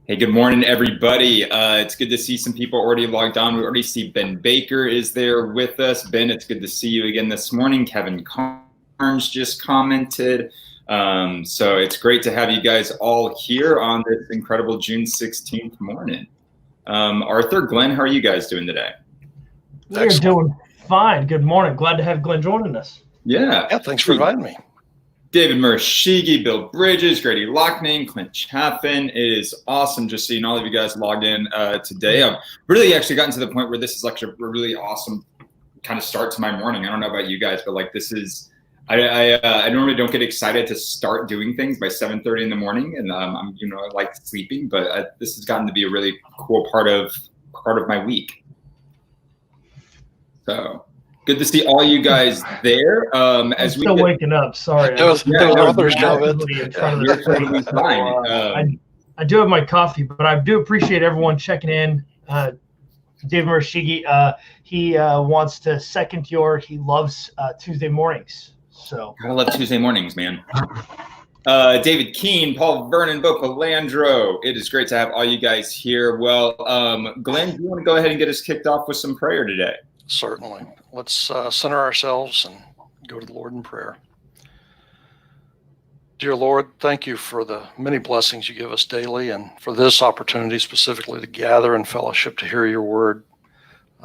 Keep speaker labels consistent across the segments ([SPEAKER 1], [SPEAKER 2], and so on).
[SPEAKER 1] Hey, good morning, everybody. It's good to see some people already logged on. We already see Ben Baker is there with us. Ben, it's good to see you again this morning. Kevin Carnes just commented. So it's great to have you guys all here on this incredible June 16th morning. Arthur, Glenn, how are you guys doing today?
[SPEAKER 2] We're doing fine. Good morning. Glad to have Glenn joining us.
[SPEAKER 3] Yeah, thanks for inviting me.
[SPEAKER 1] David Murashigi, Bill Bridges, Grady Lockname, Clint Chaffin. It is awesome just seeing all of you guys logged in today. I've really actually gotten to the point where this is like a really awesome kind of start to my morning. I don't know about you guys, but like this is, I normally don't get excited to start doing things by 7:30 in the morning, and I like sleeping, but this has gotten to be a really cool part of my week. So. Good to see all you guys there.
[SPEAKER 2] As we waking up, sorry.
[SPEAKER 3] Others comment.
[SPEAKER 2] I do have my coffee, but I do appreciate everyone checking in. David Murashigi, he wants to second he loves Tuesday mornings. So
[SPEAKER 1] I love Tuesday mornings, man. David Keene, Paul Vernon, Bo Calandro. It is great to have all you guys here. Well, Glenn, do you want to go ahead and get us kicked off with some prayer today?
[SPEAKER 3] Certainly. Let's center ourselves and go to the Lord in prayer. Dear Lord, thank you for the many blessings you give us daily and for this opportunity specifically to gather in fellowship to hear your word.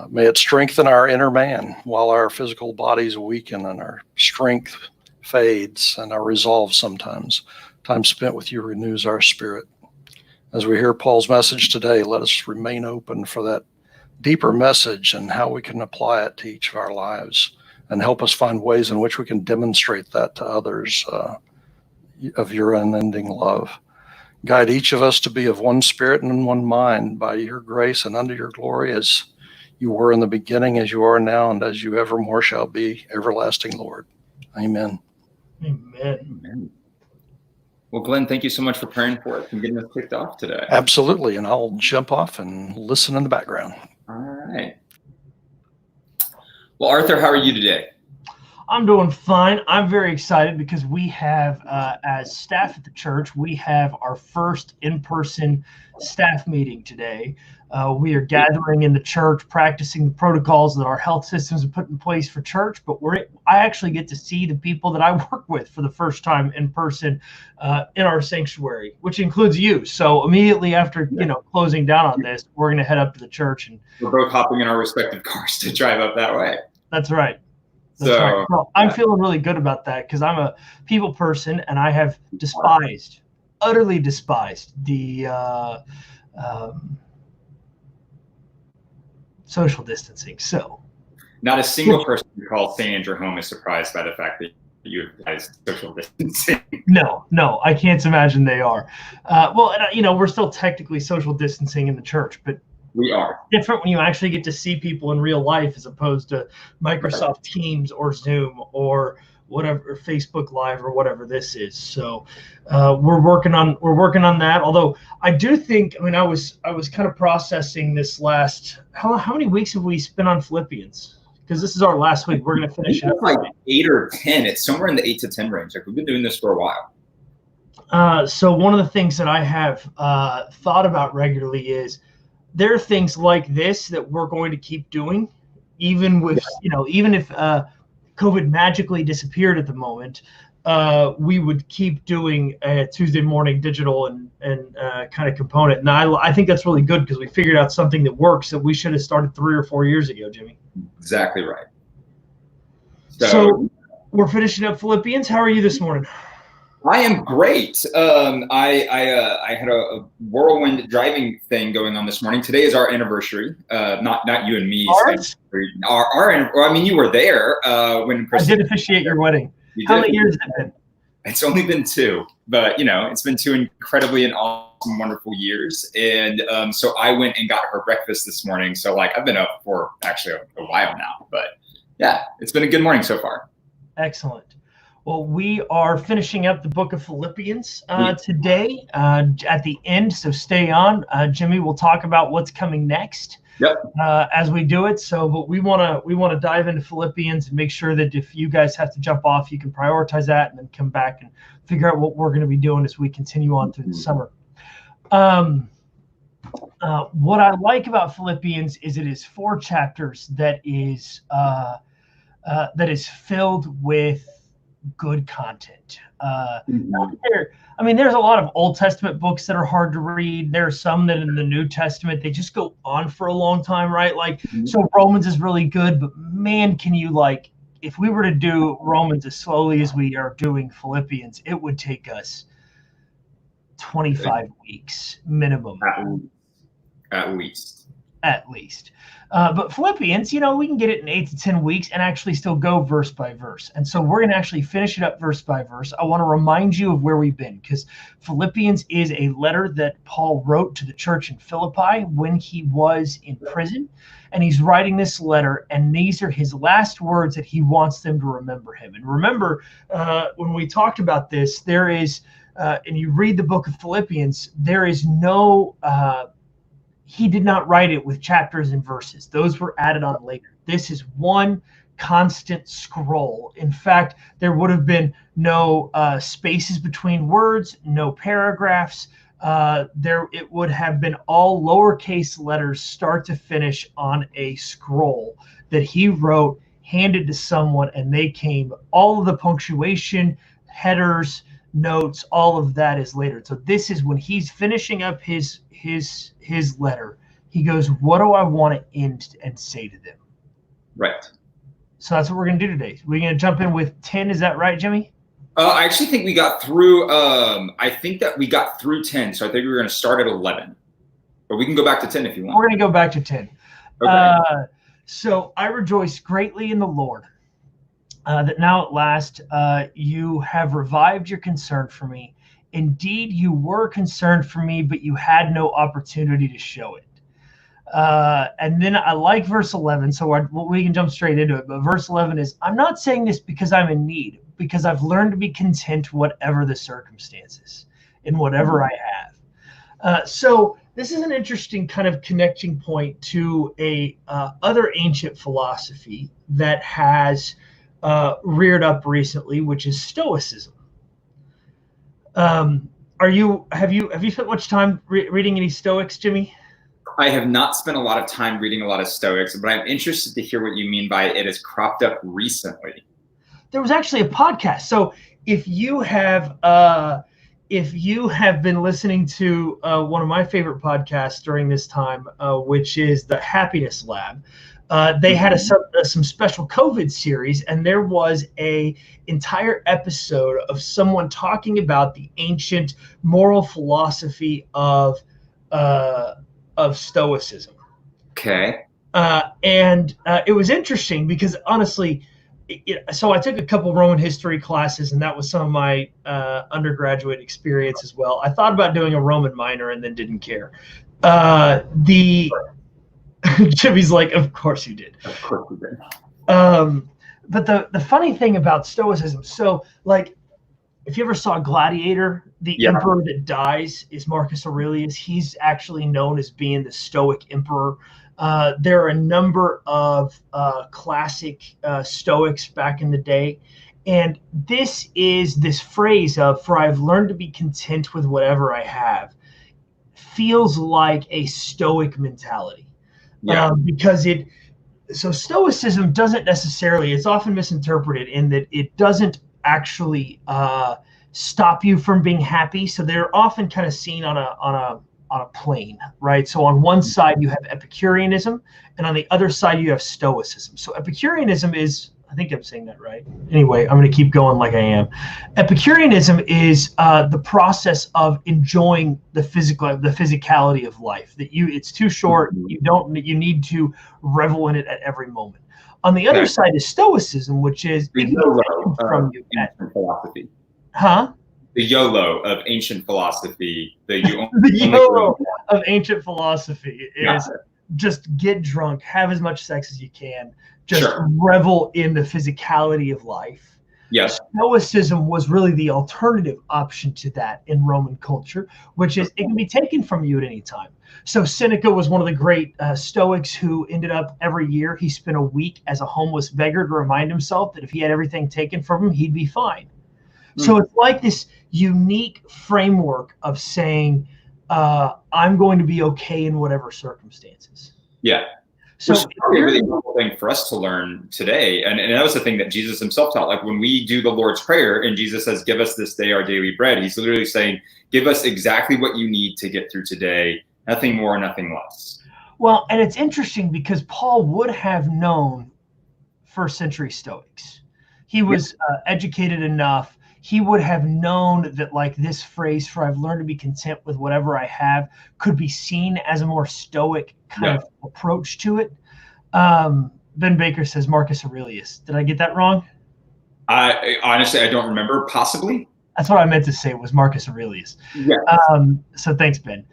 [SPEAKER 3] May it strengthen our inner man while our physical bodies weaken and our strength fades and our resolve sometimes. Time spent with you renews our spirit. As we hear Paul's message today, let us remain open for that deeper message and how we can apply it to each of our lives, and help us find ways in which we can demonstrate that to others of your unending love. Guide each of us to be of one spirit and in one mind by your grace and under your glory, as you were in the beginning, as you are now, and as you evermore shall be, everlasting Lord. Amen.
[SPEAKER 2] Amen.
[SPEAKER 1] Well, Glenn, thank you so much for praying for us and getting us kicked off today.
[SPEAKER 3] Absolutely, and I'll jump off and listen in the background.
[SPEAKER 1] All right. Well, Arthur, how are you today?
[SPEAKER 2] I'm doing fine. I'm very excited because we have, as staff at the church, we have our first in-person staff meeting today. We are gathering in the church, practicing the protocols that our health systems have put in place for church, but I actually get to see the people that I work with for the first time in person in our sanctuary, which includes you. So immediately after closing down on this, we're going to head up to the church, and
[SPEAKER 1] we're both hopping in our respective cars to drive up that way.
[SPEAKER 2] That's right. Right. Well, I'm feeling really good about that because I'm a people person, and I have utterly despised the social distancing. So
[SPEAKER 1] not a single person who calls St. Andrew home is surprised by the fact that you guys social distancing.
[SPEAKER 2] No, I can't imagine they are. We're still technically social distancing in the church, but
[SPEAKER 1] we are
[SPEAKER 2] different when you actually get to see people in real life as opposed to Microsoft Teams or Zoom or whatever, Facebook Live or whatever this is. So we're working on that. Although I do think, I was kind of processing this last. How many weeks have we spent on Phillipians? Because this is our last week. We're going to finish it.
[SPEAKER 1] Like 8 or 10. It's somewhere in the 8 to 10 range. Like we've been doing this for a
[SPEAKER 2] while. So one of the things that I have thought about regularly is, there are things like this that we're going to keep doing, even with, even if COVID magically disappeared at the moment, we would keep doing a Tuesday morning digital and kind of component. And I think that's really good because we figured out something that works that we should have started 3 or 4 years ago, Jimmy.
[SPEAKER 1] Exactly right.
[SPEAKER 2] So we're finishing up Phillipians. How are you this morning?
[SPEAKER 1] I am great. I had a whirlwind driving thing going on this morning. Today is our anniversary. Not you and me. You were there when
[SPEAKER 2] I did officiate your wedding. How many years has it been?
[SPEAKER 1] It's only been 2, but it's been 2 incredibly and awesome, wonderful years. And so I went and got her breakfast this morning. So I've been up for actually a while now, but yeah, it's been a good morning so far.
[SPEAKER 2] Excellent. Well, we are finishing up the book of Phillipians today at the end, so stay on. Jimmy will talk about what's coming next. As we do it. So, but we want to dive into Phillipians and make sure that if you guys have to jump off, you can prioritize that and then come back and figure out what we're going to be doing as we continue on through the summer. What I like about Philippians is it is 4 chapters that is filled with good content. There's a lot of Old Testament books that are hard to read. There are some that in the New Testament, they just go on for a long time, right? So Romans is really good, but man, if we were to do Romans as slowly as we are doing Philippians, it would take us 25 weeks minimum.
[SPEAKER 1] At least.
[SPEAKER 2] But Philippians, we can get it in 8 to 10 weeks and actually still go verse by verse. And so we're going to actually finish it up verse by verse. I want to remind you of where we've been, because Philippians is a letter that Paul wrote to the church in Philippi when he was in prison. And he's writing this letter, and these are his last words that he wants them to remember him. And remember, when we talked about this, there is, and you read the book of Philippians, there is no... he did not write it with chapters and verses. Those were added on later. This is one constant scroll. In fact, there would have been no spaces between words, no paragraphs. It would have been all lowercase letters, start to finish, on a scroll that he wrote, handed to someone, and they came. All of the punctuation, headers, notes, all of that is later. So this is when he's finishing up his letter. He goes, what do I want to end and say to them?
[SPEAKER 1] Right.
[SPEAKER 2] So that's what we're going to do today. We're going to jump in with 10. Is that right, Jimmy?
[SPEAKER 1] I actually think we got through, I think that we got through 10. So I think we were going to start at 11. But we can go back to 10 if you want.
[SPEAKER 2] We're going to go back to 10.
[SPEAKER 1] Okay.
[SPEAKER 2] So I rejoice greatly in the Lord that now at last you have revived your concern for me. Indeed, you were concerned for me, but you had no opportunity to show it. And then I like verse 11, so we can jump straight into it. But verse 11 is, I'm not saying this because I'm in need, because I've learned to be content whatever the circumstances, in whatever I have. So this is an interesting kind of connecting point to a other ancient philosophy that has reared up recently, which is Stoicism. Have you spent much time reading any Stoics, Jimmy?
[SPEAKER 1] I have not spent a lot of time reading a lot of Stoics, but I'm interested to hear what you mean by it has cropped up recently.
[SPEAKER 2] There was actually a podcast. So if you have been listening to one of my favorite podcasts during this time, which is the Happiness Lab, they had some special COVID series, and there was a entire episode of someone talking about the ancient moral philosophy of Stoicism.
[SPEAKER 1] Okay.
[SPEAKER 2] And it was interesting because honestly, so I took a couple Roman history classes, and that was some of my undergraduate experience as well. I thought about doing a Roman minor and then didn't care. Jimmy's like, of course you did.
[SPEAKER 1] Of course you did.
[SPEAKER 2] But the funny thing about Stoicism, so like, if you ever saw Gladiator, the emperor that dies is Marcus Aurelius. He's actually known as being the Stoic emperor. There are a number of classic Stoics back in the day. And this is this phrase of, for I've learned to be content with whatever I have, feels like a Stoic mentality. Because Stoicism doesn't necessarily, it's often misinterpreted in that it doesn't actually stop you from being happy. So they're often kind of seen on a plane, right? So on one side you have Epicureanism, and on the other side you have Stoicism. So Epicureanism is, I think I'm saying that right. Anyway, I'm going to keep going like I am. Epicureanism is the process of enjoying the physicality of life. That it's too short. You need to revel in it at every moment. On the other side is Stoicism, which is
[SPEAKER 1] the YOLO of ancient philosophy.
[SPEAKER 2] Huh?
[SPEAKER 1] The YOLO of ancient philosophy. The
[SPEAKER 2] YOLO of ancient philosophy is just get drunk, have as much sex as you can, just revel in the physicality of life.
[SPEAKER 1] Yes.
[SPEAKER 2] Stoicism was really the alternative option to that in Roman culture, which is it can be taken from you at any time. So Seneca was one of the great Stoics who ended up every year, he spent a week as a homeless beggar to remind himself that if he had everything taken from him, he'd be fine. So it's like this unique framework of saying, I'm going to be okay in whatever circumstances.
[SPEAKER 1] Yeah.
[SPEAKER 2] So
[SPEAKER 1] which is probably a really helpful thing for us to learn today. And that was the thing that Jesus himself taught. Like when we do the Lord's Prayer and Jesus says, give us this day our daily bread, he's literally saying, give us exactly what you need to get through today. Nothing more, nothing less.
[SPEAKER 2] Well, and it's interesting because Paul would have known first century Stoics. He was educated enough. He would have known that like this phrase, for I've learned to be content with whatever I have, could be seen as a more Stoic kind of approach to it. Ben Baker says Marcus Aurelius. Did I get that wrong?
[SPEAKER 1] I honestly, I don't remember. Possibly.
[SPEAKER 2] That's what I meant to say was Marcus Aurelius.
[SPEAKER 1] Yeah.
[SPEAKER 2] So thanks, Ben.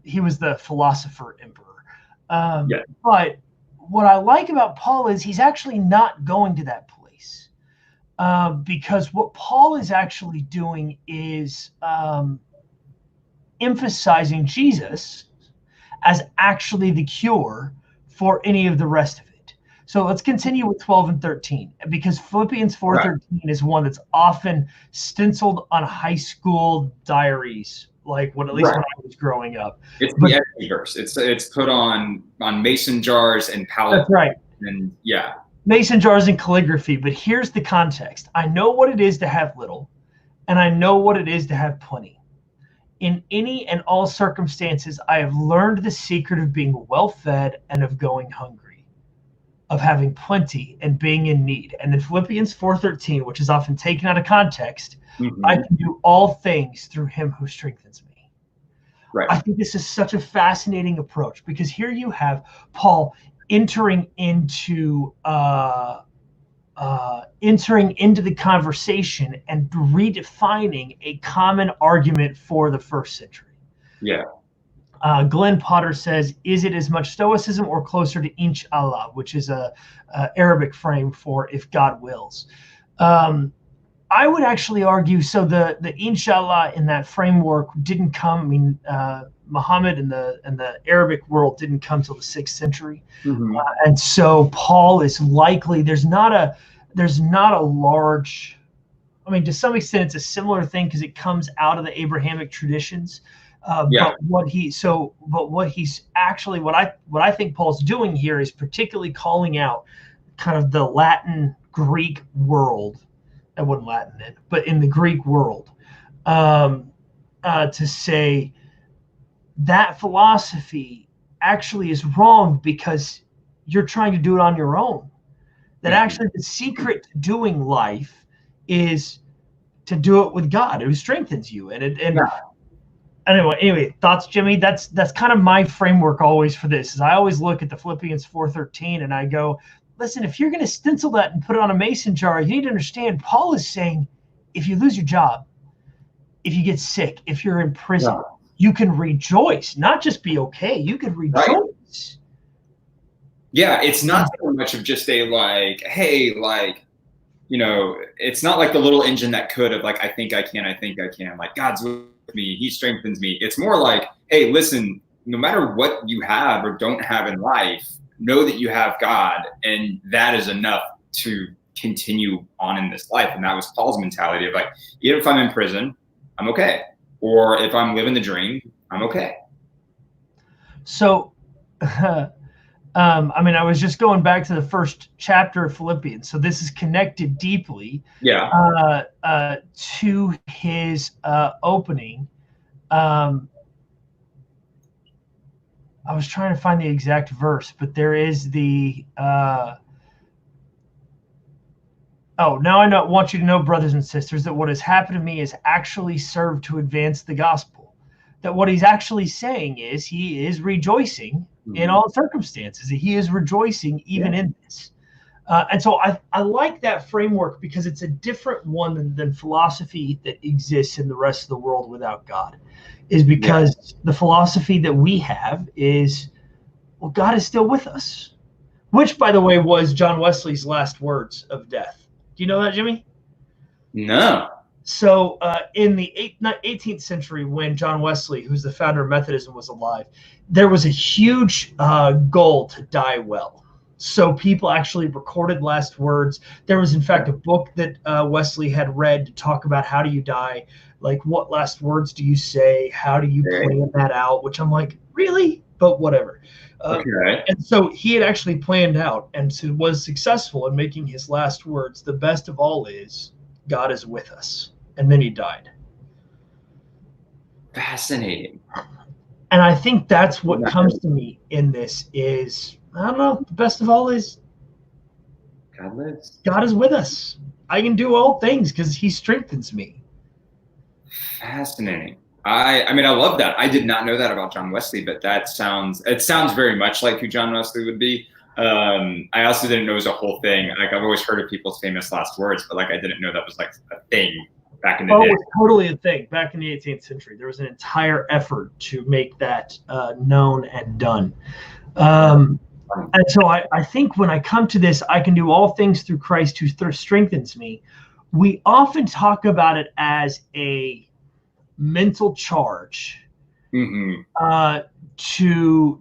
[SPEAKER 2] He was the philosopher emperor. But what I like about Paul is he's actually not going to that place, because what Paul is actually doing is emphasizing Jesus as actually the cure for any of the rest of it. So let's continue with 12 and 13, because Philippians 4:13 is one that's often stenciled on high school diaries, like when when I was growing up.
[SPEAKER 1] It's the empty verse. It's put on mason jars and palette.
[SPEAKER 2] That's right.
[SPEAKER 1] And
[SPEAKER 2] mason jars and calligraphy. But here's the context. I know what it is to have little, and I know what it is to have plenty. In any and all circumstances, I have learned the secret of being well-fed and of going hungry, of having plenty and being in need. And in Philippians 4:13, which is often taken out of context, I can do all things through him who strengthens me.
[SPEAKER 1] Right.
[SPEAKER 2] I think this is such a fascinating approach, because here you have Paul entering into the conversation and redefining a common argument for the first century.
[SPEAKER 1] Yeah.
[SPEAKER 2] Glenn Potter says, is it as much Stoicism or closer to Inshallah, which is a Arabic frame for if God wills? I would actually argue, so the Inshallah in that framework didn't come, I mean, Muhammad and the Arabic world didn't come till the 6th century. And so Paul is likely, there's not a large, I mean, to some extent it's a similar thing because it comes out of the Abrahamic traditions. But what I think Paul's doing here is particularly calling out kind of the Latin Greek world. That wasn't Latin then, but in the Greek world, to say that philosophy actually is wrong because you're trying to do it on your own. That actually the secret to doing life is to do it with God, who strengthens you. Anyway, thoughts, Jimmy? That's kind of my framework always for this. Is I always look at the Philippians 4:13 and I go, listen, if you're going to stencil that and put it on a mason jar, you need to understand Paul is saying, if you lose your job, if you get sick, if you're in prison, you can rejoice, not just be okay. You can rejoice. Right.
[SPEAKER 1] Yeah, it's not so much of just a like, hey, like, you know, it's not like the little engine that could of like, I think I can. Like, God's with me. He strengthens me. It's more like, hey, listen, no matter what you have or don't have in life, know that you have God, and that is enough to continue on in this life. And that was Paul's mentality of like, even if I'm in prison, I'm okay. Or if I'm living the dream, I'm okay.
[SPEAKER 2] So, I mean, I was just going back to the first chapter of Philippians. So this is connected deeply to his opening. I was trying to find the exact verse, but there is the now I want you to know, brothers and sisters, that what has happened to me has actually served to advance the gospel. That what he's actually saying is he is rejoicing in all circumstances. He is rejoicing even in this. And so I like that framework because it's a different one than philosophy that exists in the rest of the world without God. Is because the philosophy that we have is, well, God is still with us. Which, by the way, was John Wesley's last words of death. Do you know that, Jimmy?
[SPEAKER 1] No.
[SPEAKER 2] So in the 18th century, when John Wesley, who's the founder of Methodism, was alive, there was a huge goal to die well. So people actually recorded last words. There was, in fact, a book that Wesley had read to talk about how do you die, like what last words do you say, how do you plan that out, which I'm like, really? But whatever.
[SPEAKER 1] Okay.
[SPEAKER 2] And so he had actually planned out and was successful in making his last words, the best of all is, God is with us. And then he died.
[SPEAKER 1] Fascinating.
[SPEAKER 2] And I think that's what comes to me in this is, I don't know, the best of all is
[SPEAKER 1] God lives.
[SPEAKER 2] God is with us. I can do all things because he strengthens me.
[SPEAKER 1] Fascinating. I mean, I love that. I did not know that about John Wesley, but it sounds very much like who John Wesley would be. I also didn't know it was a whole thing. Like, I've always heard of people's famous last words, but like I didn't know that was like a thing back in the day.
[SPEAKER 2] It was totally a thing back in the 18th century. There was an entire effort to make that known and done. And so I think when I come to this, I can do all things through Christ who strengthens me. We often talk about it as a mental charge to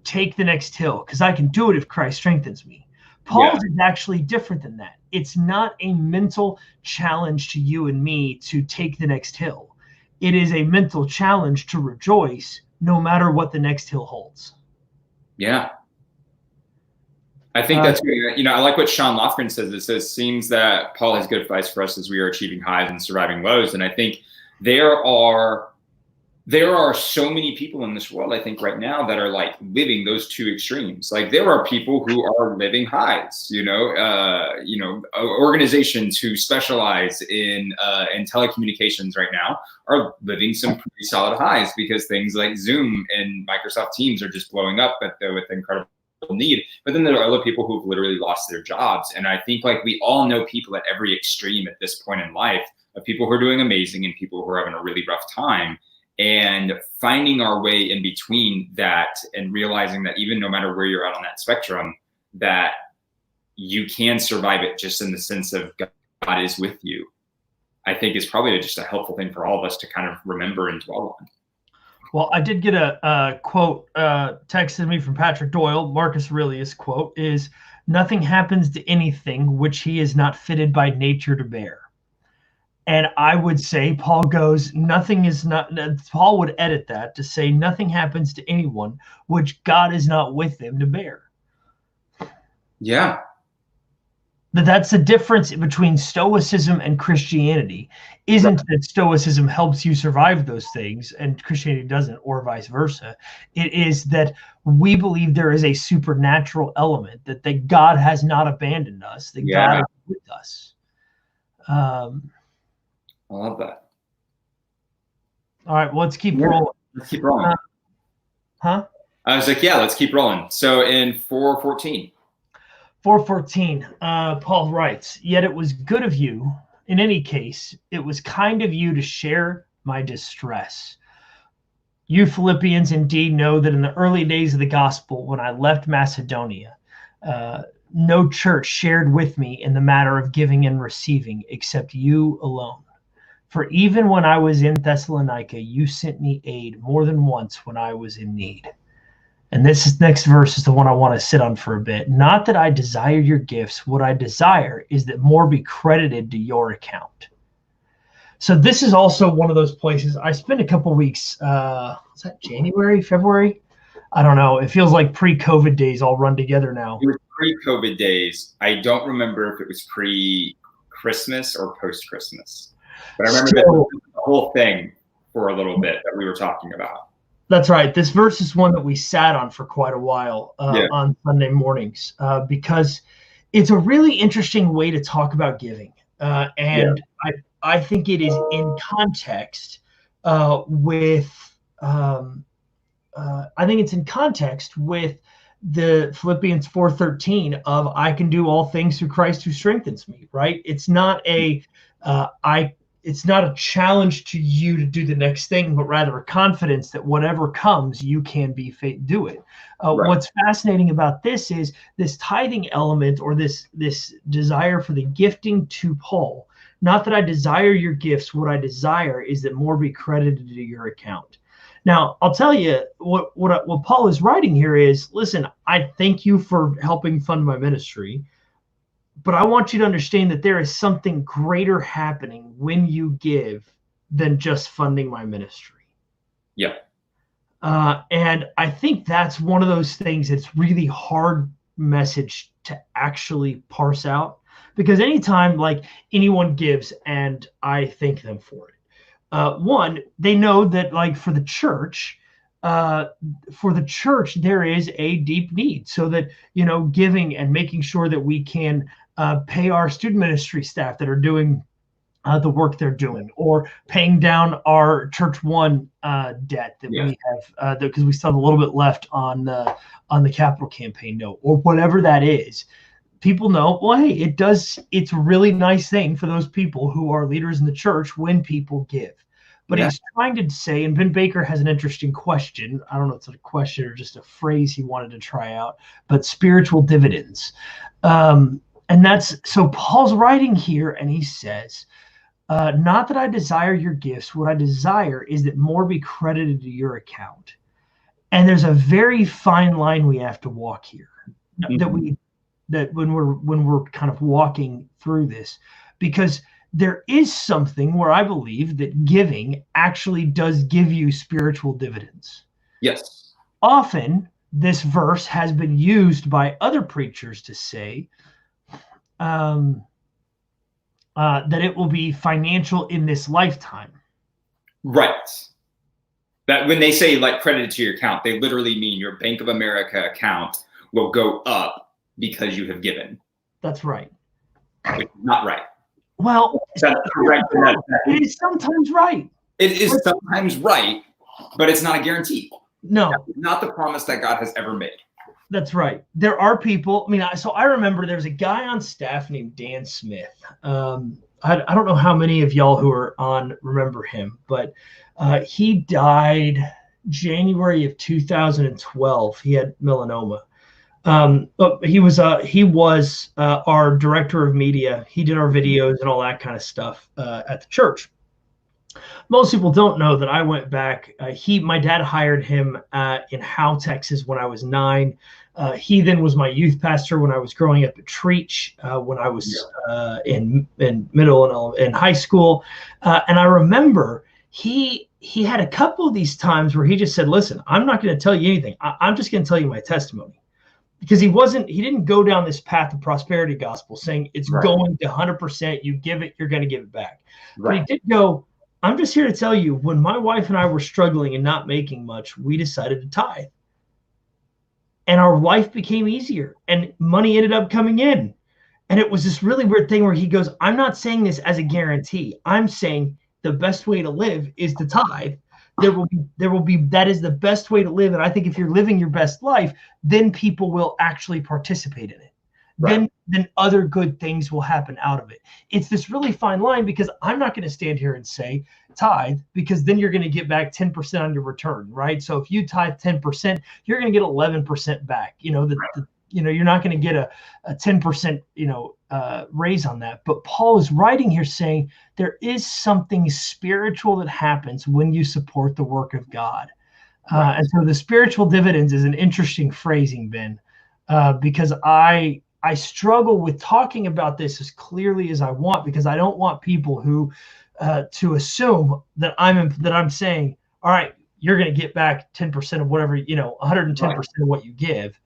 [SPEAKER 2] take the next hill, because I can do it if Christ strengthens me. Paul's is actually different than that. It's not a mental challenge to you and me to take the next hill. It is a mental challenge to rejoice no matter what the next hill holds.
[SPEAKER 1] Yeah. I think that's, I like what Sean Lofgren says. It says, seems that Paul has good advice for us as we are achieving highs and surviving lows. And I think there are so many people in this world, I think right now, that are like living those two extremes. Like there are people who are living highs, organizations who specialize in telecommunications right now are living some pretty solid highs because things like Zoom and Microsoft Teams are just blowing up with incredible need. But then there are other people who've literally lost their jobs. And I think like we all know people at every extreme at this point in life, of people who are doing amazing and people who are having a really rough time. And finding our way in between that and realizing that even no matter where you're at on that spectrum, that you can survive it just in the sense of God is with you, I think is probably just a helpful thing for all of us to kind of remember and dwell on.
[SPEAKER 2] Well, I did get a quote texted me from Patrick Doyle. Marcus Aurelius' quote is, "Nothing happens to anything which he is not fitted by nature to bear." And I would say Paul goes, Paul would edit that to say nothing happens to anyone which God is not with them to bear.
[SPEAKER 1] Yeah.
[SPEAKER 2] But that's the difference between Stoicism and Christianity. Isn't that Stoicism helps you survive those things and Christianity doesn't, or vice versa. It is that we believe there is a supernatural element, that God has not abandoned us, that God is with us.
[SPEAKER 1] I love that.
[SPEAKER 2] All right, well, let's keep rolling.
[SPEAKER 1] Let's keep rolling.
[SPEAKER 2] I
[SPEAKER 1] was like, let's keep rolling. So in 4:14.
[SPEAKER 2] 4:14, Paul writes, "Yet it was good of you, in any case, it was kind of you to share my distress. You Philippians indeed know that in the early days of the gospel, when I left Macedonia, no church shared with me in the matter of giving and receiving except you alone. For even when I was in Thessalonica, you sent me aid more than once when I was in need." And this next verse is the one I want to sit on for a bit. "Not that I desire your gifts. What I desire is that more be credited to your account." So this is also one of those places. I spent a couple weeks, was that January, February? I don't know. It feels like pre-COVID days all run together now.
[SPEAKER 1] It was pre-COVID days. I don't remember if it was pre-Christmas or post-Christmas. But I remember the whole thing for a little bit that we were talking about.
[SPEAKER 2] That's right. This verse is one that we sat on for quite a while on Sunday mornings because it's a really interesting way to talk about giving. And I think it is in context with the Philippians 4:13 of I can do all things through Christ who strengthens me, right? It's not it's not a challenge to you to do the next thing, but rather a confidence that whatever comes, you can do it. What's fascinating about this is this tithing element, or this desire for the gifting to Paul. Not that I desire your gifts. What I desire is that more be credited to your account. Now, I'll tell you what Paul is writing here is, listen, I thank you for helping fund my ministry, but I want you to understand that there is something greater happening when you give than just funding my ministry.
[SPEAKER 1] Yeah.
[SPEAKER 2] And I think that's one of those things that's really hard message to actually parse out, because anytime like anyone gives and I thank them for it, one, they know that like for the church, there is a deep need, so that, you know, giving and making sure that we can pay our student ministry staff that are doing the work they're doing, or paying down our Church One debt that we have, because we still have a little bit left on the capital campaign note, or whatever that is. People know, well, hey, it's a really nice thing for those people who are leaders in the church when people give. But he's trying to say, and Ben Baker has an interesting question. I don't know if it's a question or just a phrase he wanted to try out, but spiritual dividends. And that's, so Paul's writing here and he says, not that I desire your gifts. What I desire is that more be credited to your account. And there's a very fine line we have to walk here, that when we're kind of walking through this, because there is something where I believe that giving actually does give you spiritual dividends.
[SPEAKER 1] Yes.
[SPEAKER 2] Often this verse has been used by other preachers to say, that it will be financial in this lifetime.
[SPEAKER 1] Right. That when they say like credited to your account, they literally mean your Bank of America account will go up because you have given.
[SPEAKER 2] That's right.
[SPEAKER 1] Which is not right.
[SPEAKER 2] Well,
[SPEAKER 1] that's correct.
[SPEAKER 2] It is sometimes right.
[SPEAKER 1] It is sometimes right, but it's not a guarantee.
[SPEAKER 2] No.
[SPEAKER 1] That's not the promise that God has ever made.
[SPEAKER 2] That's right. There are people. I mean, so I remember there was a guy on staff named Dan Smith. I don't know how many of y'all who are on remember him, but he died January of 2012. He had melanoma. But he was our director of media. He did our videos and all that kind of stuff at the church. Most people don't know that I went back. My dad hired him in Howe, Texas when I was 9. He then was my youth pastor when I was growing up at Treach, when I was in middle and high school. And I remember he had a couple of these times where he just said, listen, I'm not going to tell you anything. I'm just going to tell you my testimony. Because he didn't go down this path of prosperity gospel saying it's going to 100%, you give it, you're going to give it back. Right. But he did go, I'm just here to tell you, when my wife and I were struggling and not making much, we decided to tithe. And our life became easier and money ended up coming in. And it was this really weird thing where he goes, I'm not saying this as a guarantee. I'm saying the best way to live is to tithe. That is the best way to live. And I think if you're living your best life, then people will actually participate in it. Right. Then other good things will happen out of it. It's this really fine line, because I'm not going to stand here and say tithe, because then you're going to get back 10% on your return, right? So if you tithe 10%, you're going to get 11% back. You're not going to get a 10%, raise on that. But Paul is writing here saying there is something spiritual that happens when you support the work of God. And so the spiritual dividends is an interesting phrasing, Ben, because I struggle with talking about this as clearly as I want, because I don't want people who to assume that I'm saying, all right, you're going to get back 10% of whatever, 110% of what you give.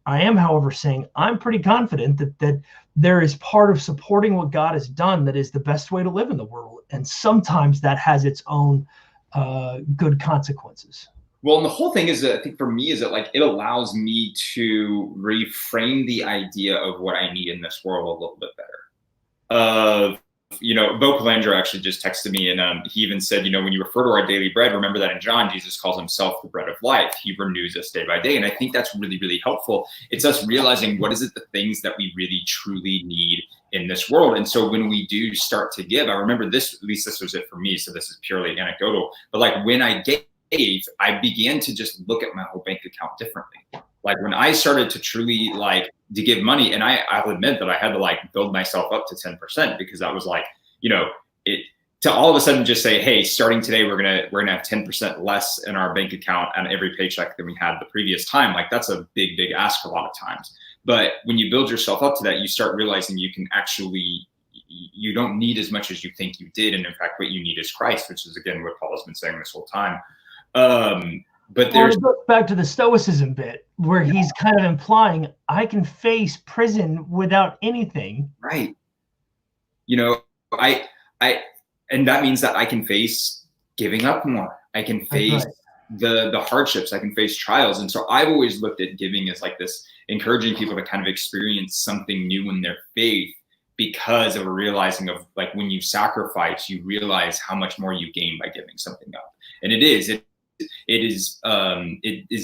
[SPEAKER 2] I am, however, saying I'm pretty confident that there is part of supporting what God has done that is the best way to live in the world. And sometimes that has its own good consequences.
[SPEAKER 1] Well, and the whole thing is that I think for me is that like it allows me to reframe the idea of what I need in this world a little bit better. Bo Calandra actually just texted me, and he even said, when you refer to our daily bread, remember that in John, Jesus calls himself the bread of life. He renews us day by day. And I think that's really, really helpful. It's us realizing what is it, the things that we really, truly need in this world. And so when we do start to give, I remember this, at least this was it for me. So this is purely anecdotal, but like when I gave, I began to just look at my whole bank account differently. Like when I started to truly to give money, and I'll admit that I had to build myself up to 10%, because I was to all of a sudden just say, hey, starting today, we're gonna have 10% less in our bank account on every paycheck than we had the previous time. Like that's a big ask a lot of times. But when you build yourself up to that, you start realizing you can actually, you don't need as much as you think you did. And in fact, what you need is Christ, which is again what Paul has been saying this whole time. But there's
[SPEAKER 2] it goes back to the Stoicism bit where he's kind of implying I can face prison without anything.
[SPEAKER 1] Right. You know, and that means that I can face giving up more. I can face the hardships. I can face trials. And so I've always looked at giving as like this, encouraging people to kind of experience something new in their faith because of a realizing of like when you sacrifice, you realize how much more you gain by giving something up. And it is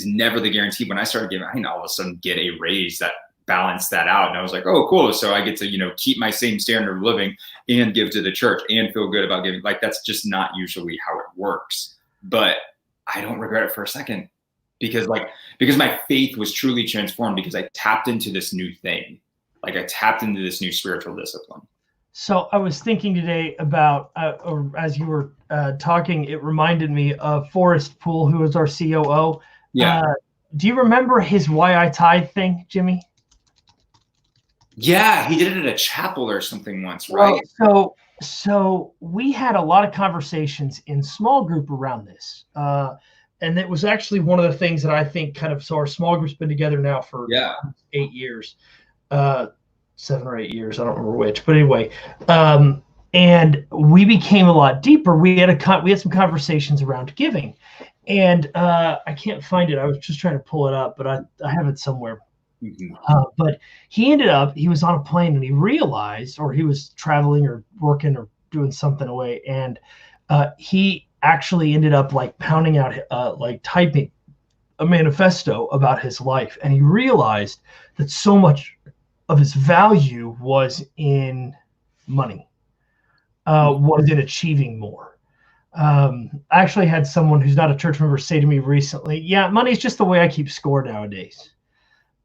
[SPEAKER 1] never the guarantee. When I started giving, I didn't all of a sudden get a raise that balanced that out. And I was like, oh, cool. So I get to, you know, keep my same standard of living and give to the church and feel good about giving. Like, that's just not usually how it works. But I don't regret it for a second because my faith was truly transformed because I tapped into this new thing. Like I tapped into this new spiritual discipline.
[SPEAKER 2] So I was thinking today about, or as you were talking, it reminded me of Forrest Poole, who was our COO.
[SPEAKER 1] Yeah.
[SPEAKER 2] Do you remember his Why I Tithe thing, Jimmy?
[SPEAKER 1] Yeah, he did it at a chapel or something once, right?
[SPEAKER 2] Well, so we had a lot of conversations in small group around this. And it was actually one of the things that I think kind of, so our small group's been together now for 8 years, 7 or 8 years. I don't remember which, but anyway. And we became a lot deeper. We had some conversations around giving, and I can't find it. I was just trying to pull it up, but I have it somewhere. Mm-hmm. But he was on a plane and he realized, or he was traveling or working or doing something away, and he actually ended up like pounding out, like typing a manifesto about his life, and he realized that so much of his value was in money, was in achieving more. I actually had someone who's not a church member say to me recently, yeah, money's just the way I keep score nowadays.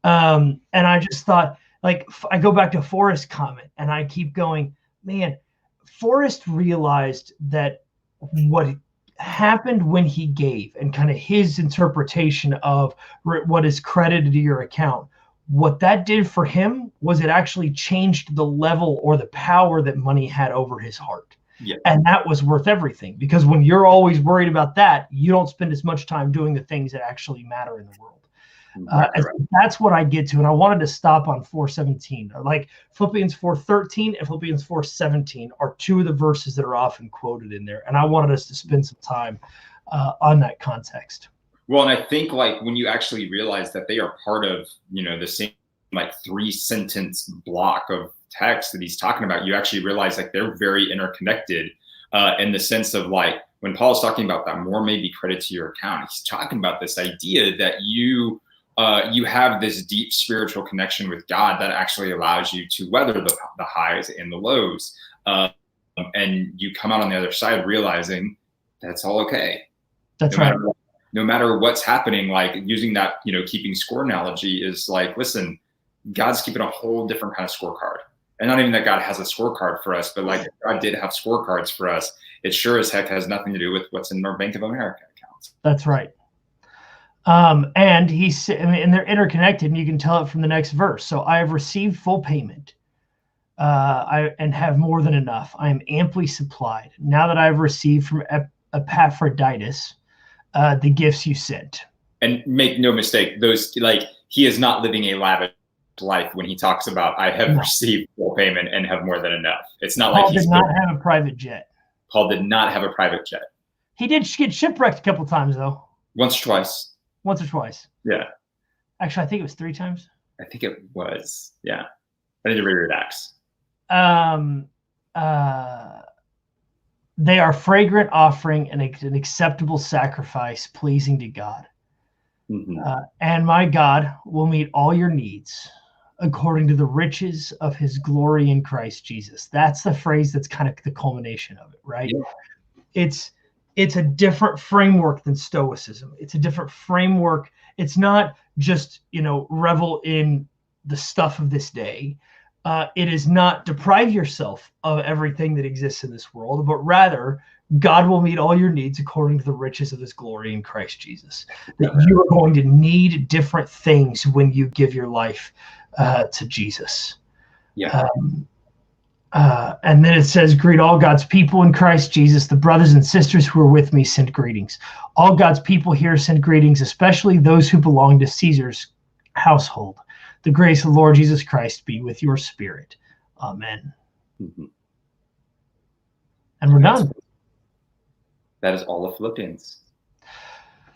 [SPEAKER 2] And I just thought, like, I go back to Forrest's comment and I keep going, man, Forrest realized that what happened when he gave and kind of his interpretation of what is credited to your account, what that did for him was it actually changed the level or the power that money had over his heart. Yeah. And that was worth everything, because when you're always worried about that, you don't spend as much time doing the things that actually matter in the world. That's what I get to. And I wanted to stop on 4:17. Like Philippians 4:13 and Philippians 4:17 are two of the verses that are often quoted in there. And I wanted us to spend some time on that context.
[SPEAKER 1] Well, and I think like when you actually realize that they are part of, you know, the same like 3-sentence block of text that he's talking about, you actually realize like they're very interconnected in the sense of like when Paul's talking about that more may be credit to your account, he's talking about this idea that you have this deep spiritual connection with God that actually allows you to weather the highs and the lows. And you come out on the other side realizing that's all okay.
[SPEAKER 2] That's right.
[SPEAKER 1] No matter what's happening, like using that, you know, keeping score analogy is like, listen, God's keeping a whole different kind of scorecard. And not even that God has a scorecard for us, but like God did have scorecards for us. It sure as heck has nothing to do with what's in our Bank of America accounts.
[SPEAKER 2] That's right. And and they're interconnected, and you can tell it from the next verse. So I have received full payment, and have more than enough. I am amply supplied. Now that I have received from Epaphroditus the gifts you sent. And
[SPEAKER 1] make no mistake, those, like, he is not living a lavish life when he talks about I have received full payment and have more than enough. It's not
[SPEAKER 2] Paul
[SPEAKER 1] like
[SPEAKER 2] did not have a private jet.
[SPEAKER 1] Paul did not have a private jet.
[SPEAKER 2] He did get shipwrecked a couple times though.
[SPEAKER 1] Once or twice.
[SPEAKER 2] Yeah. Actually, I think it was 3 times.
[SPEAKER 1] I think it was. Yeah. I need to read Acts.
[SPEAKER 2] They are fragrant offering and an acceptable sacrifice pleasing to God. Mm-hmm. And my God will meet all your needs according to the riches of his glory in Christ Jesus. That's the phrase that's kind of the culmination of it, right? Yeah. It's a different framework than Stoicism. It's a different framework. It's not just, revel in the stuff of this day. it is not deprive yourself of everything that exists in this world, but rather God will meet all your needs according to the riches of his glory in Christ Jesus. That you are going to need different things when you give your life to Jesus.
[SPEAKER 1] Yeah.
[SPEAKER 2] And then it says, greet all God's people in Christ Jesus. The brothers and sisters who are with me send greetings. All God's people here send greetings, especially those who belong to Caesar's household. The grace of the Lord Jesus Christ be with your spirit. Amen.
[SPEAKER 1] Mm-hmm.
[SPEAKER 2] And we're done.
[SPEAKER 1] That is all of Philippians.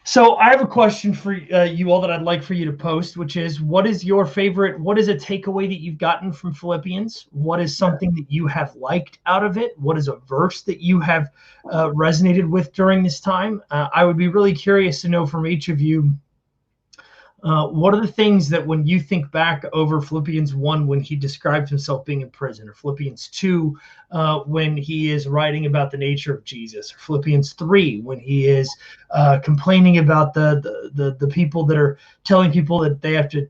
[SPEAKER 2] So I have a question for you all that I'd like for you to post, which is, what is your favorite? What is a takeaway that you've gotten from Philippians? What is something that you have liked out of it? What is a verse that you have resonated with during this time? I would be really curious to know from each of you, what are the things that when you think back over Philippians 1, when he described himself being in prison, or Philippians 2, when he is writing about the nature of Jesus, or Philippians 3, when he is complaining about the people that are telling people that they have to,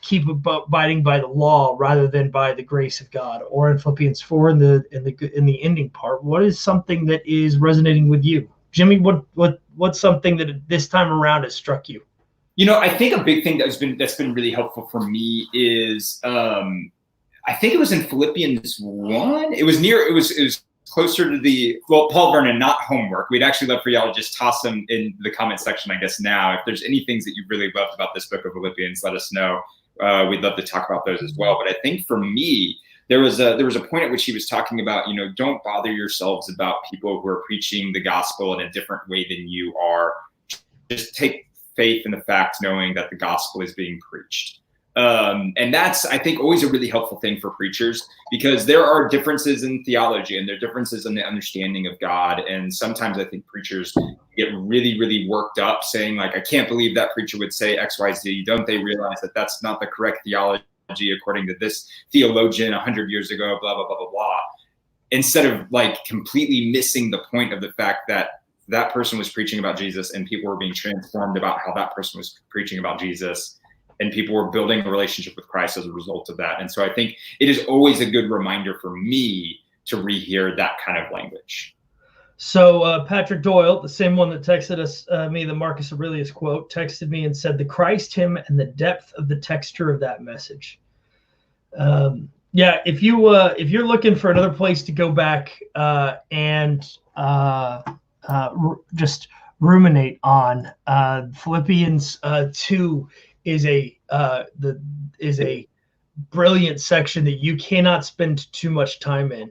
[SPEAKER 2] keep abiding by the law rather than by the grace of God, or in Philippians 4 in the ending part, what is something that is resonating with you? Jimmy, what's something that this time around has struck you?
[SPEAKER 1] I think a big thing that's been really helpful for me is I think it was in Philippians 1. It was closer to Paul Vernon, not homework. We'd actually love for y'all to just toss them in the comment section, I guess, now. If there's any things that you really loved about this book of Philippians, let us know. We'd love to talk about those as well. But I think for me, there was a point at which he was talking about, don't bother yourselves about people who are preaching the gospel in a different way than you are. Just take faith in the fact, knowing that the gospel is being preached. And that's, I think, always a really helpful thing for preachers, because there are differences in theology and there are differences in the understanding of God. And sometimes I think preachers get really, really worked up saying, like, I can't believe that preacher would say X, Y, Z. Don't they realize that that's not the correct theology according to this theologian 100 years ago, blah, blah, blah, blah, blah. Instead of like completely missing the point of the fact that that person was preaching about Jesus and people were being transformed about how that person was preaching about Jesus, and people were building a relationship with Christ as a result of that. And so I think it is always a good reminder for me to rehear that kind of language.
[SPEAKER 2] So Patrick Doyle, the same one that texted us, me the Marcus Aurelius quote, texted me and said, the Christ hymn and the depth of the texture of that message. Yeah, if you're looking for another place to go back and just ruminate on, Philippians 2 is a brilliant section that you cannot spend too much time in.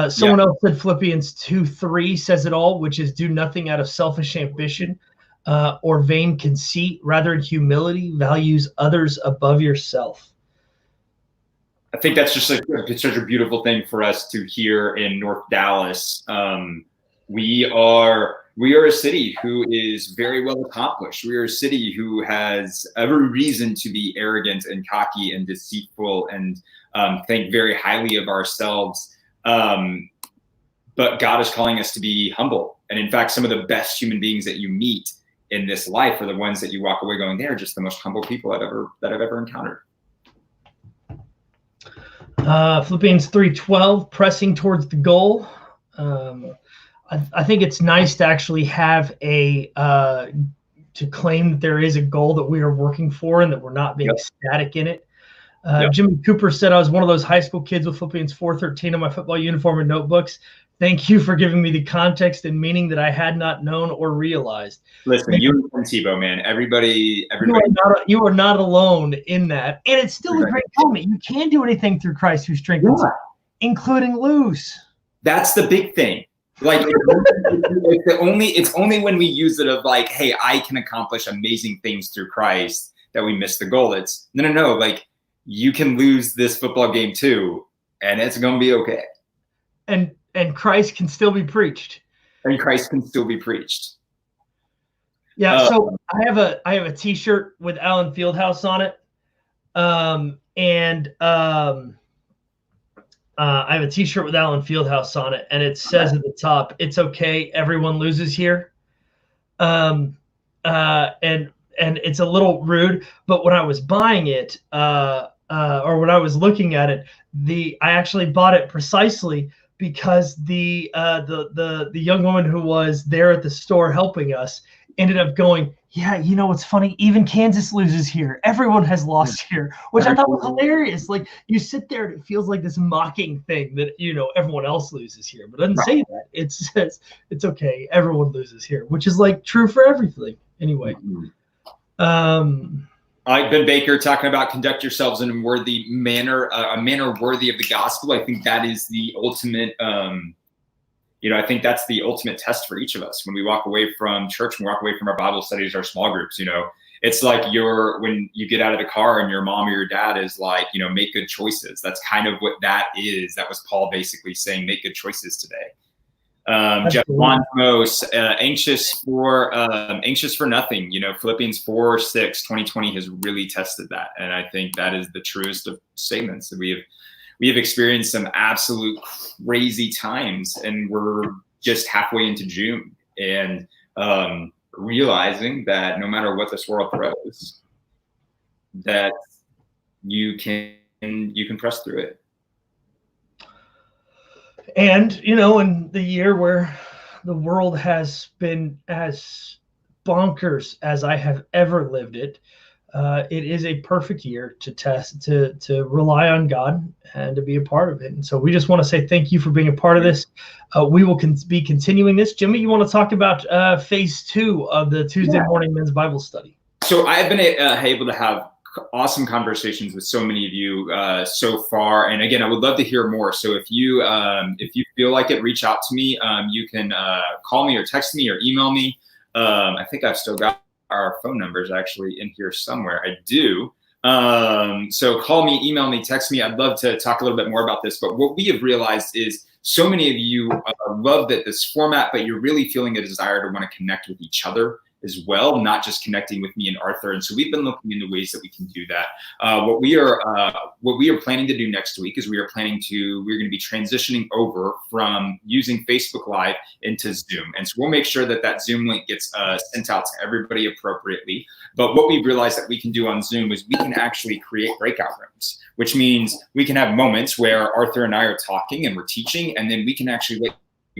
[SPEAKER 2] Someone else said Philippians 2:3 says it all, which is, do nothing out of selfish ambition or vain conceit, rather in humility values others above yourself.
[SPEAKER 1] I think that's just it's such a beautiful thing for us to hear in North Dallas. We are a city who is very well accomplished. We are a city who has every reason to be arrogant and cocky and deceitful and think very highly of ourselves. But God is calling us to be humble. And in fact, some of the best human beings that you meet in this life are the ones that you walk away going, they're just the most humble people that I've ever encountered.
[SPEAKER 2] Philippians 3:12, pressing towards the goal. I think it's nice to actually have to claim that there is a goal that we are working for and that we're not being static in it. Jimmy Cooper said, I was one of those high school kids with Philippians 4:13 on my football uniform and notebooks. Thank you for giving me the context and meaning that I had not known or realized.
[SPEAKER 1] Listen, you and Tebow, man, everybody.
[SPEAKER 2] You are not alone in that. And it's still a great comment. You can do anything through Christ who strengthens you, including lose. That's
[SPEAKER 1] the big thing. Like it's only when we use it of like, hey, I can accomplish amazing things through Christ that we miss the goal. It's no. Like, you can lose this football game too, and it's gonna be okay.
[SPEAKER 2] And Christ can still be preached.
[SPEAKER 1] And Christ can still be preached.
[SPEAKER 2] Yeah. So I have a T-shirt with Alan Fieldhouse on it, I have a T-shirt with Alan Fieldhouse on it, and it says at the top, "It's okay, everyone loses here." And it's a little rude, but when I was buying it, or when I was looking at it, I actually bought it precisely because the young woman who was there at the store helping us ended up going, yeah, you know what's funny? Even Kansas loses here. Everyone has lost here, which I thought was hilarious. Like, you sit there and it feels like this mocking thing that, you know, everyone else loses here, but it doesn't say that. It says it's okay, everyone loses here, which is like true for everything. Anyway,
[SPEAKER 1] Ben Baker talking about conduct yourselves in a worthy manner, a manner worthy of the gospel. I think that is the ultimate. I think that's the ultimate test for each of us when we walk away from church, when we walk away from our Bible studies, our small groups. You know, it's like when you get out of the car and your mom or your dad is like, you know, make good choices. That's kind of what that is. That was Paul basically saying, make good choices today. Jeff Monmos, anxious for nothing. You know, Philippians 4:6, 2020 has really tested that, and I think that is the truest of statements. That we have experienced some absolute crazy times, and we're just halfway into June, and realizing that no matter what this world throws, that you can press through it.
[SPEAKER 2] And, you know, in the year where the world has been as bonkers as I have ever lived it, it is a perfect year to rely on God and to be a part of it. And so we just want to say thank you for being a part of this. We will be continuing this. Jimmy, you want to talk about phase 2 of the Tuesday morning men's Bible study?
[SPEAKER 1] So I've been able to have awesome conversations with so many of you so far, and again, I would love to hear more. So if you feel like it, reach out to me. You can call me or text me or email me. I think I've still got our phone numbers actually in here somewhere. I do. So call me, email me, text me. I'd love to talk a little bit more about this. But what we have realized is so many of you love this format, but you're really feeling a desire to want to connect with each other as well, not just connecting with me and Arthur. And so we've been looking into ways that we can do that. What we are planning to do next week is we're going to be transitioning over from using Facebook Live into Zoom. And so we'll make sure that Zoom link gets sent out to everybody appropriately. But what we realized that we can do on Zoom is we can actually create breakout rooms, which means we can have moments where Arthur and I are talking and we're teaching, and then we can actually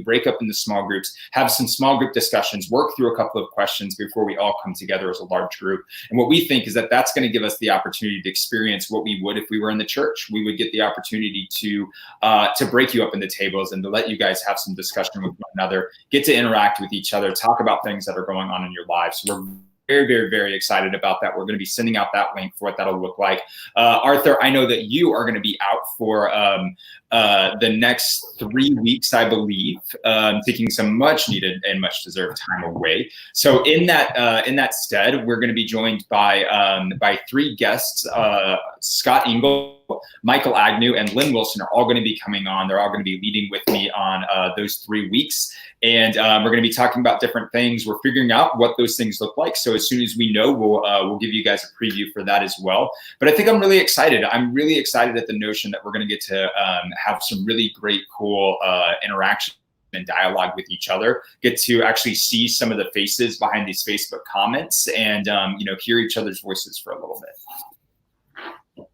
[SPEAKER 1] break up into small groups, have some small group discussions, work through a couple of questions before we all come together as a large group. And what we think is that that's going to give us the opportunity to experience what we would if we were in the church. We would get the opportunity to break you up into tables and to let you guys have some discussion with one another, get to interact with each other, talk about things that are going on in your lives. So we're very, very, very excited about that. We're going to be sending out that link for what that'll look like. Arthur, I know that you are going to be out for the next 3 weeks, I believe, taking some much needed and much deserved time away. So in that stead, we're going to be joined by 3 guests. Scott Engel, Michael Agnew, and Lynn Wilson are all going to be coming on. They're all going to be leading with me on those 3 weeks. And we're going to be talking about different things. We're figuring out what those things look like. So as soon as we know, we'll give you guys a preview for that as well. But I think I'm really excited. I'm really excited at the notion that we're going to get to have some really great, cool interaction and dialogue with each other, get to actually see some of the faces behind these Facebook comments and, hear each other's voices for a little bit.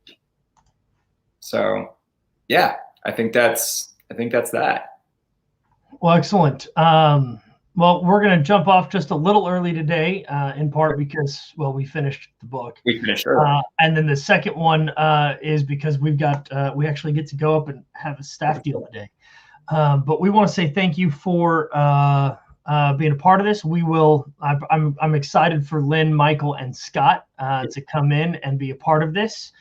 [SPEAKER 1] So, yeah, I think that's that.
[SPEAKER 2] Well, excellent. Well, we're going to jump off just a little early today, in part because, we finished the book.
[SPEAKER 1] We finished early.
[SPEAKER 2] And then the second one is because we actually get to go up and have a staff deal today. But we want to say thank you for being a part of this. I'm excited for Lynn, Michael, and Scott to come in and be a part of this.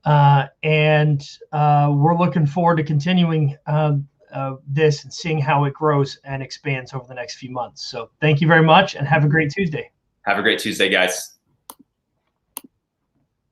[SPEAKER 2] And we're looking forward to continuing this and seeing how it grows and expands over the next few months. So thank you very much and have a great Tuesday.
[SPEAKER 1] Have a great Tuesday, guys.